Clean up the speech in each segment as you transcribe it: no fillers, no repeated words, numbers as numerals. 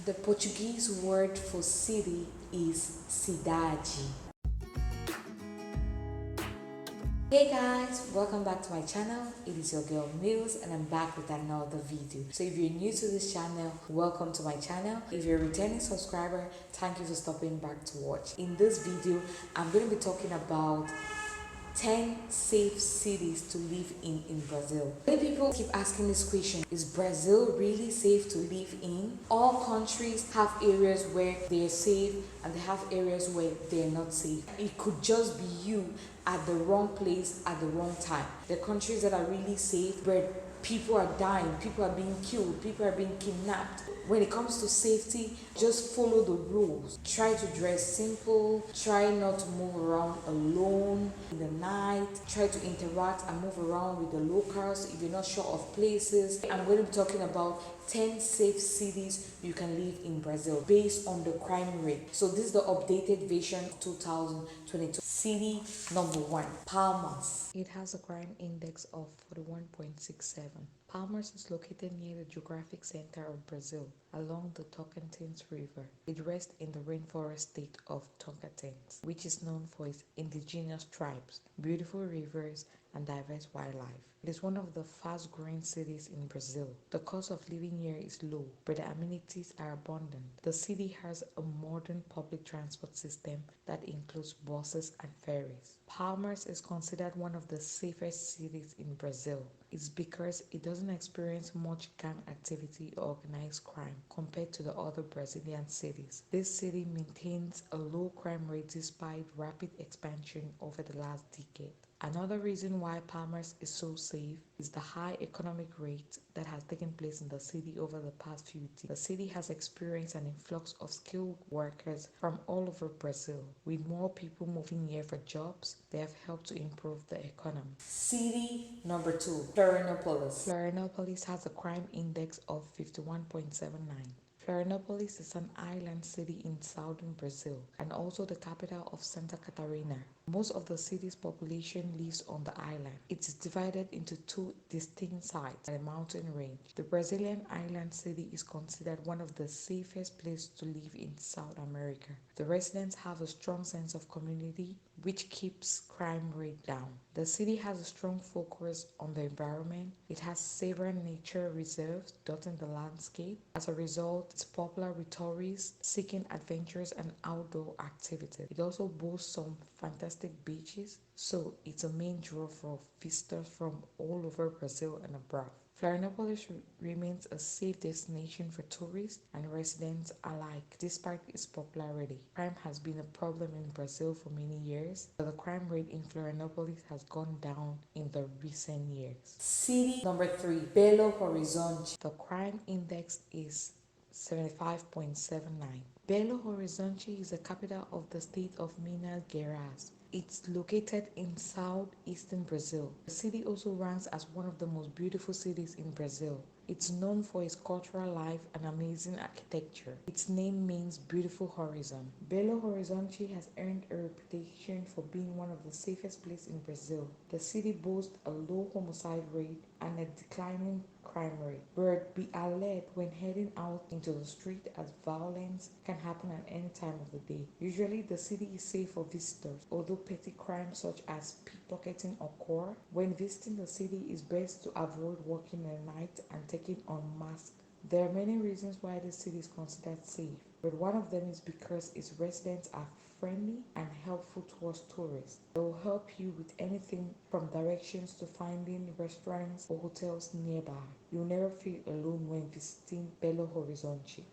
The Portuguese word for city is cidade. Hey guys, welcome back to my channel. It is your girl Mills and I'm back with another video. So if you're new to this channel, welcome to my channel. If you're a returning subscriber, thank you for stopping back to watch. In this video, I'm going to be talking about 10 safe cities to live in Brazil. Many people keep asking this question: is Brazil really safe to live in? All countries have areas where they're safe and they have areas where they're not safe. It could just be you at the wrong place at the wrong time. The countries that are really safe, where people are dying, people are being killed, people are being kidnapped. When it comes to safety, just follow the rules. Try to dress simple, try not to move around alone in the night, try to interact and move around with the locals if you're not sure of places. I'm going to be talking about 10 safe cities you can live in Brazil based on the crime rate. So this is the updated version of 2022. City number 1, Palmas. It has a crime index of 41.67. Palmas is located near the geographic center of Brazil, along the Tocantins River. It rests in the rainforest state of Tocantins, which is known for its indigenous tribes, beautiful rivers, and diverse wildlife. It is one of the fast-growing cities in Brazil. The cost of living here is low, but the amenities are abundant. The city has a modern public transport system that includes buses and ferries. Palmas is considered one of the safest cities in Brazil. It's because it doesn't experience much gang activity or organized crime compared to the other Brazilian cities. This city maintains a low crime rate despite rapid expansion over the last decade. Another reason why Palmas is so safe is the high economic rate that has taken place in the city over the past few decades. The city has experienced an influx of skilled workers from all over Brazil. With more people moving here for jobs, they have helped to improve the economy. City number 2, Florianopolis. Florianopolis has a crime index of 51.79. Florianopolis is an island city in southern Brazil and also the capital of Santa Catarina. Most of the city's population lives on the island. It is divided into two distinct sides and a mountain range. The Brazilian island city is considered one of the safest places to live in South America. The residents have a strong sense of community, which keeps crime rate down. The city has a strong focus on the environment. It has several nature reserves dotting the landscape. As a result, it's popular with tourists seeking adventures and outdoor activities. It also boasts some fantastic beaches, so it's a main draw for visitors from all over Brazil and abroad. Florianopolis remains a safe destination for tourists and residents alike despite its popularity. Crime has been a problem in Brazil for many years, but the crime rate in Florianopolis has gone down in the recent years. City number 3, Belo Horizonte. The crime index is 75.79. Belo Horizonte is the capital of the state of Minas Gerais. It's located in southeastern Brazil. The city also ranks as one of the most beautiful cities in Brazil. It's known for its cultural life and amazing architecture. Its name means beautiful horizon. Belo Horizonte has earned a reputation for being one of the safest places in Brazil. The city boasts a low homicide rate and a declining crime rate. But be alert when heading out into the street, as violence can happen at any time of the day. Usually the city is safe for visitors, although petty crimes such as pickpocketing occur. When visiting the city, it's best to avoid walking at night and taking unmasked. There are many reasons why the city is considered safe, but one of them is because its residents are friendly and helpful towards tourists. They will help you with anything from directions to finding restaurants or hotels nearby. You'll never feel alone when visiting Belo Horizonte.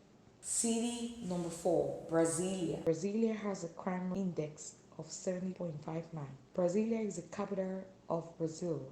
City number 4, Brasilia. Brasilia has a crime index of 70.59. Brasilia is the capital of Brazil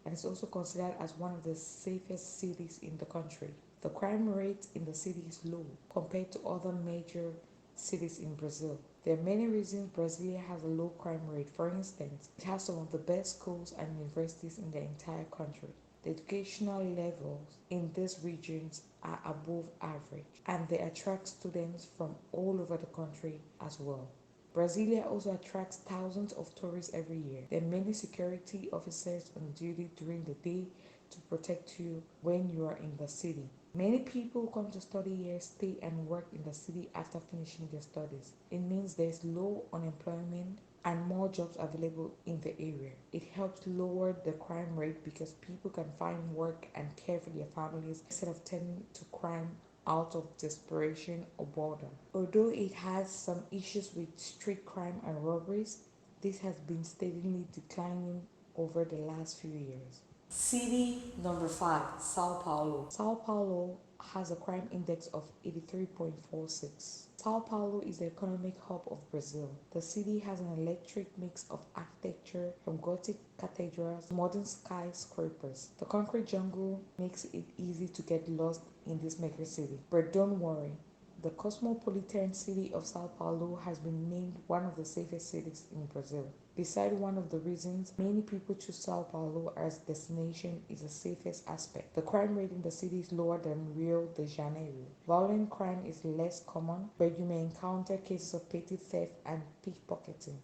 and is also considered as one of the safest cities in the country. The crime rate in the city is low compared to other major cities in Brazil. There are many reasons Brasilia has a low crime rate. For instance, it has some of the best schools and universities in the entire country. The educational levels in these regions are above average, and they attract students from all over the country as well. Brasilia also attracts thousands of tourists every year. There are many security officers on duty during the day to protect you when you are in the city. Many people who come to study here stay and work in the city after finishing their studies. It means there's low unemployment and more jobs available in the area. It helps lower the crime rate because people can find work and care for their families instead of turning to crime out of desperation or boredom. Although it has some issues with street crime and robberies, this has been steadily declining over the last few years. City number 5, Sao Paulo. Sao Paulo has a crime index of 83.46. Sao Paulo is the economic hub of Brazil. The city has an electric mix of architecture from Gothic cathedrals to modern skyscrapers. The concrete jungle makes it easy to get lost in this mega city. But don't worry, the cosmopolitan city of Sao Paulo has been named one of the safest cities in Brazil. Beside one of the reasons many people choose Sao Paulo as a destination is the safest aspect. The crime rate in the city is lower than Rio de Janeiro. Violent crime is less common, but you may encounter cases of petty theft and pickpocketing.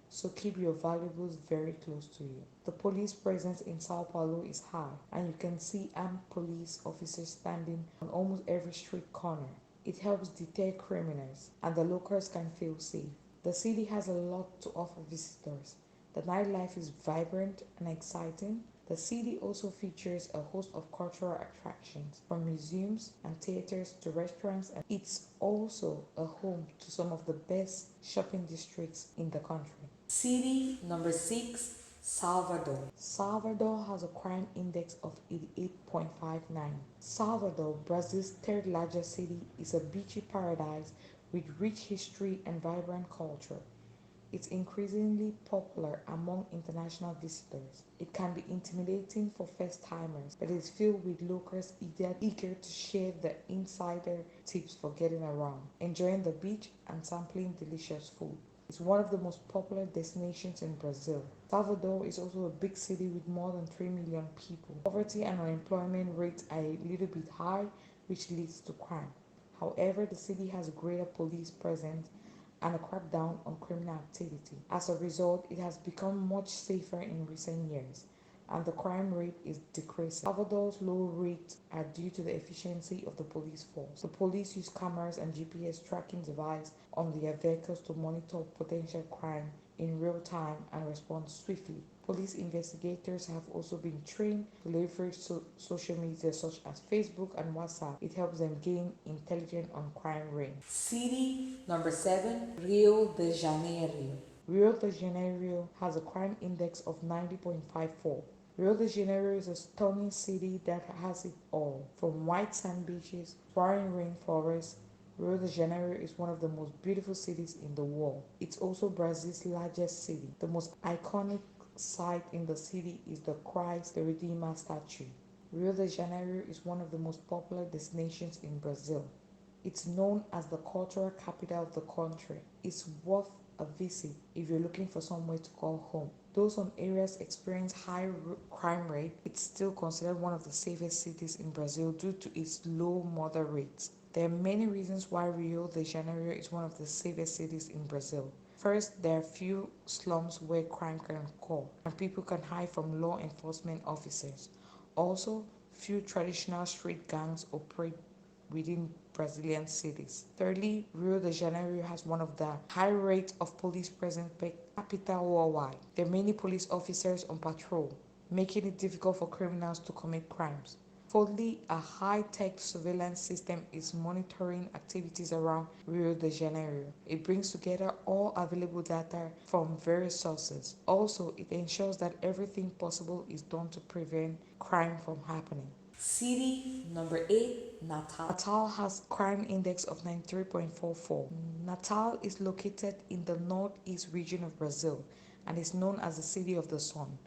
So keep your valuables very close to you. The police presence in Sao Paulo is high, and you can see armed police officers standing on almost every street corner. It helps deter criminals, and the locals can feel safe. The city has a lot to offer visitors. The nightlife is vibrant and exciting. The city also features a host of cultural attractions, from museums and theaters to restaurants, and it's also a home to some of the best shopping districts in the country. City number 6, Salvador. Salvador has a crime index of 88.59. Salvador, Brazil's third largest city, is a beachy paradise with rich history and vibrant culture. It's increasingly popular among international visitors. It can be intimidating for first-timers, but it's filled with locals eager to share the insider tips for getting around, enjoying the beach, and sampling delicious food. It's one of the most popular destinations in Brazil. Salvador is also a big city with more than 3 million people. Poverty and unemployment rates are a little bit high, which leads to crime. However, the city has a greater police presence and a crackdown on criminal activity. As a result, it has become much safer in recent years, and the crime rate is decreasing. Salvador's low rates are due to the efficiency of the police force. The police use cameras and GPS tracking devices on their vehicles to monitor potential crime in real time and respond swiftly. Police investigators have also been trained to leverage social media such as Facebook and WhatsApp. It helps them gain intelligence on crime rate. City number 7, Rio de Janeiro. Rio de Janeiro has a crime index of 90.54. Rio de Janeiro is a stunning city that has it all, from white sand beaches, soaring rainforests. Rio de Janeiro is one of the most beautiful cities in the world. It's also Brazil's largest city. The most iconic site in the city is the Christ the Redeemer statue. Rio de Janeiro is one of the most popular destinations in Brazil. It's known as the cultural capital of the country. It's worth a visit if you're looking for somewhere to call home. Though some areas experience high crime rate, it's still considered one of the safest cities in Brazil due to its low murder rates. There are many reasons why Rio de Janeiro is one of the safest cities in Brazil. First, there are few slums where crime can occur and people can hide from law enforcement officers. Also, few traditional street gangs operate within Brazilian cities. Thirdly, Rio de Janeiro has one of the high rates of police presence per capita worldwide. There are many police officers on patrol, making it difficult for criminals to commit crimes. Fourthly, a high-tech surveillance system is monitoring activities around Rio de Janeiro. It brings together all available data from various sources. Also, it ensures that everything possible is done to prevent crime from happening. City number 8, Natal. Natal has crime index of 93.44. Natal is located in the northeast region of Brazil and is known as the City of the Sun,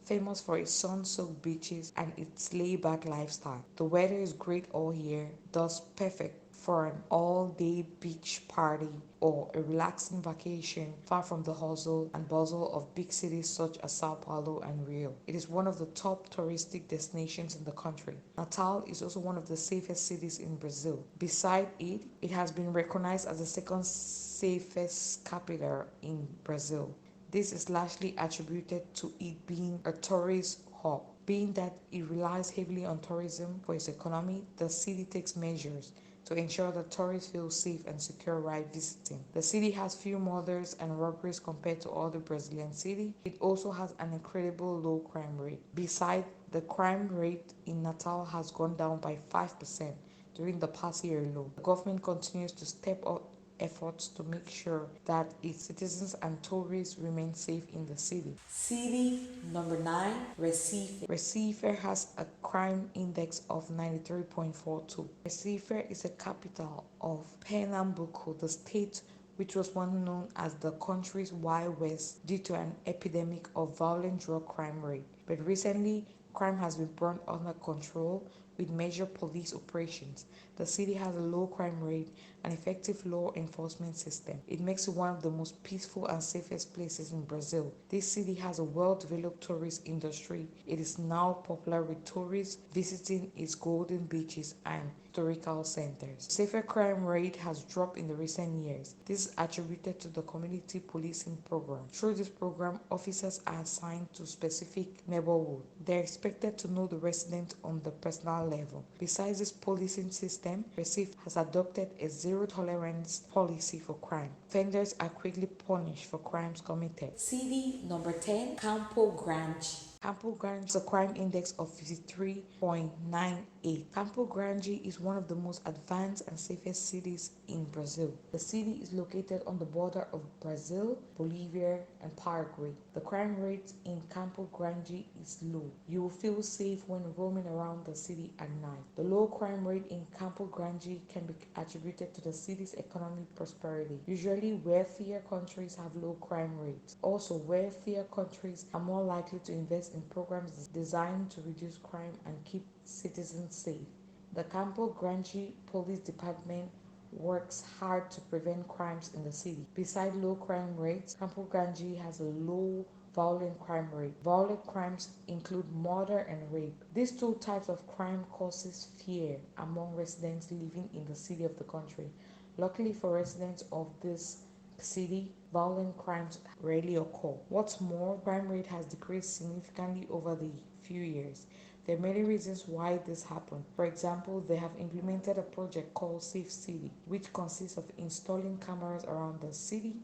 famous for its sun-soaked beaches and its laid-back lifestyle. The weather is great all year, thus perfect for an all-day beach party or a relaxing vacation far from the hustle and bustle of big cities such as Sao Paulo and Rio. It is one of the top touristic destinations in the country. Natal is also one of the safest cities in Brazil. Beside it, it has been recognized as the second safest capital in Brazil. This is largely attributed to it being a tourist hub. Being that it relies heavily on tourism for its economy, the city takes measures to ensure that tourists feel safe and secure while visiting. The city has few murders and robberies compared to other Brazilian cities. It also has an incredible low crime rate. Besides, the crime rate in Natal has gone down by 5% during the past year alone. The government continues to step up efforts to make sure that its citizens and tourists remain safe in the city. City number 9, Recife. Recife has a crime index of 93.42. Recife is a capital of Pernambuco, the state which was once known as the country's Wild West due to an epidemic of violent drug crime rate. But recently, crime has been brought under control with major police operations. The city has a low crime rate and effective law enforcement system. It makes it one of the most peaceful and safest places in Brazil. This city has a well-developed tourist industry. It is now popular with tourists visiting its golden beaches and historical centers. Safer crime rate has dropped in the recent years. This is attributed to the community policing program. Through this program, officers are assigned to specific neighborhoods. They're expected to know the residents on the personal level. Besides this policing system, Recife has adopted a zero-tolerance policy for crime. Offenders are quickly punished for crimes committed. City number 10, Campo Grande. Campo Grande has a crime index of 53.98. Campo Grande is one of the most advanced and safest cities in Brazil. The city is located on the border of Brazil, Bolivia, and Paraguay. The crime rate in Campo Grande is low. You will feel safe when roaming around the city at night. The low crime rate in Campo Grande can be attributed to the city's economic prosperity. Usually, wealthier countries have low crime rates. Also, wealthier countries are more likely to invest in programs designed to reduce crime and keep citizens safe. The Campo Grande Police Department works hard to prevent crimes in the city. Besides low crime rates, Campo Grande has a low violent crime rate. Violent crimes include murder and rape. These two types of crime causes fear among residents living in the city of the country. Luckily for residents of this city, violent crimes rarely occur. What's more, crime rate has decreased significantly over the few years. There are many reasons why this happened. For example, they have implemented a project called Safe City, which consists of installing cameras around the city.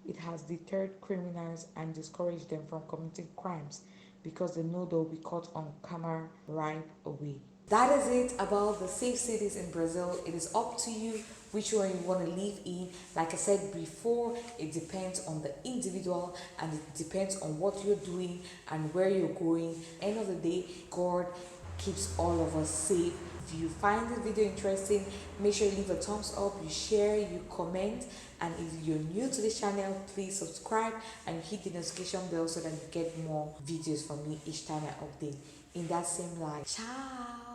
It has deterred criminals and discouraged them from committing crimes because they know they'll be caught on camera right away. That is it about the safe cities in Brazil. It is up to you which one you want to live in. Like I said before, it depends on the individual and it depends on what you're doing and where you're going. End of the day, God keeps all of us safe. If you find this video interesting, make sure you leave a thumbs up, you share, you comment, and if you're new to this channel, please subscribe and hit the notification bell so that you get more videos from me each time I update. In that same light, ciao.